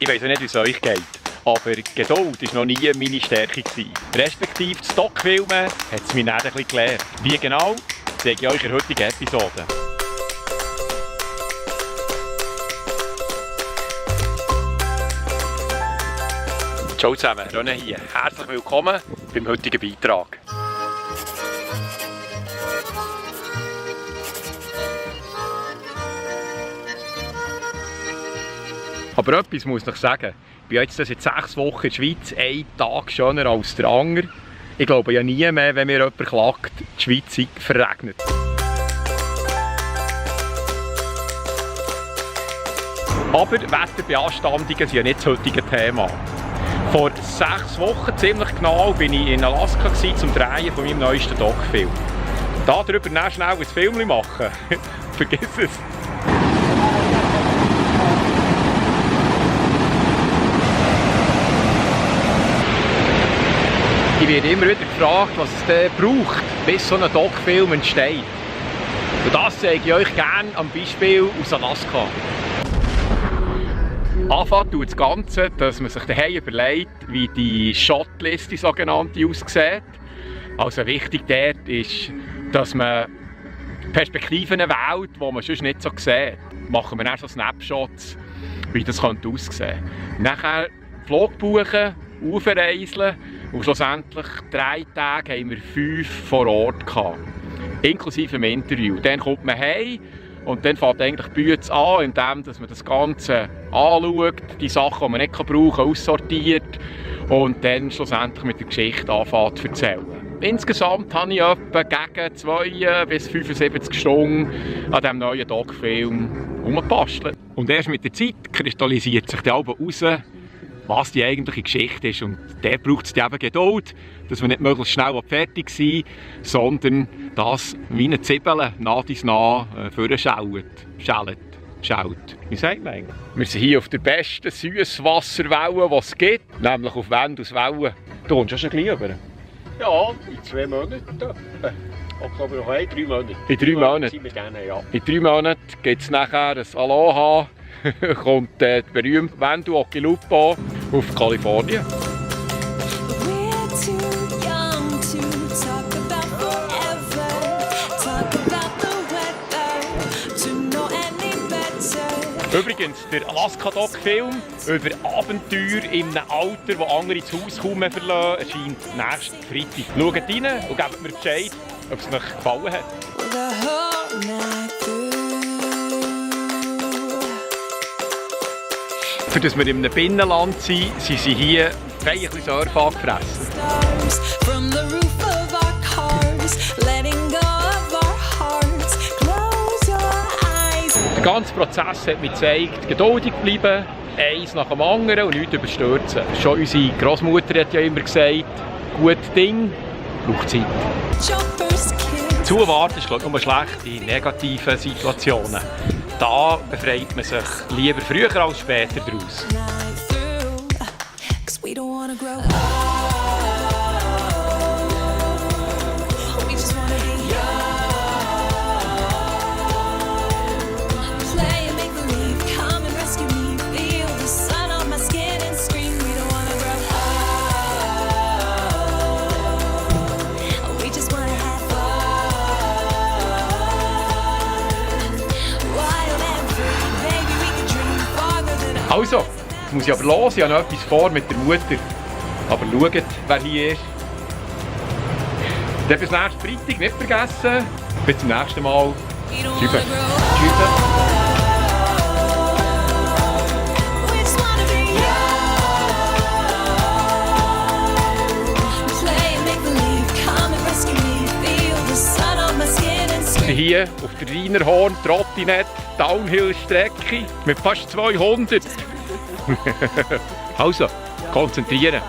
Ich weiss auch nicht, wie es euch geht, aber Geduld war noch nie meine Stärke. Respektive das Stockfilmen hat es mir dann ein bisschen gelernt. Wie genau, zeige ich euch in der heutigen Episode. Ciao zusammen, René hier. Herzlich willkommen beim heutigen Beitrag. Aber etwas muss ich noch sagen. Ich bin jetzt seit 6 Wochen in der Schweiz, ein Tag schöner als der andere. Ich glaube ja nie mehr, wenn mir jemand klagt, die Schweiz sei verregnet. Aber Wetterbeanstandungen sind ja nicht das heutige Thema. Vor 6 Wochen, ziemlich genau, bin ich in Alaska zum Drehen von meinem neuesten Doc-Film. Darüber schnell ein Film machen, vergiss es. Ich werde immer wieder gefragt, was es denn braucht, bis so ein Doc-Film entsteht. Und das zeige ich euch gerne am Beispiel aus Alaska. Anfangen tut das Ganze, dass man sich daheim überlegt, wie die Shotlist, die sogenannte, aussieht. Also wichtig dort ist, dass man Perspektiven wählt, die man sonst nicht so sieht. Machen wir dann so Snapshots, wie das aussehen könnte. Nachher Flug buchen, aufreiseln und schlussendlich 3 Tage haben wir 5 vor Ort gehabt. Inklusive dem Interview. Dann kommt man heim. Und dann fängt eigentlich die Bühne an, indem man das Ganze anschaut, die Sachen, die man nicht brauchen kann, aussortiert und dann schlussendlich mit der Geschichte anfängt zu erzählen. Insgesamt habe ich etwa gegen 2 bis 75 Stunden an diesem neuen Doc-Film herumgebastelt. Und erst mit der Zeit kristallisiert sich dann heraus, was die eigentliche Geschichte ist. Und der braucht es eben Geduld, dass wir nicht möglichst schnell fertig sind, sondern dass wie eine Zwiebel nah dies nah vorschält. Wie sagt man eigentlich? Wir sind hier auf der besten Süsswasserwelle, die es gibt, nämlich auf Wenduswelle. Du kommst schon gleich rüber? Ja, in 2 Monaten. Oktober noch 3 Monate. In 3 Monaten? Sind wir gerne, ja. In 3 Monaten gibt es nachher ein Aloha. Kommt der berühmte Vendu Okilupo auf Kalifornien. Übrigens, der Alaska-Doc-Film über Abenteuer in einem Alter, wo andere das Haus kaum mehr verlassen, erscheint nächsten Freitag. Schaut rein und gebt mir Bescheid, ob es euch gefallen hat. Für das wir in einem Binnenland sind, sind sie hier ein bisschen Surf angefressen. Der ganze Prozess hat mir gezeigt, geduldig bleiben, eins nach dem anderen und nichts überstürzen. Schon unsere Großmutter hat ja immer gesagt, gutes Ding braucht Zeit. Zuwarten ist glaube ich nur schlecht in negativen Situationen. Da befreit man sich lieber früher als später daraus. Also, jetzt muss ich aber los, ich habe noch etwas vor mit der Mutter. Aber schaut, wer hier ist. Dann bis nächsten Freitag, nicht vergessen. Bis zum nächsten Mal. Tschüss. Wir sind hier auf der Reinerhorn Trottinett Downhill-Strecke mit fast 200. Also, konzentrieren.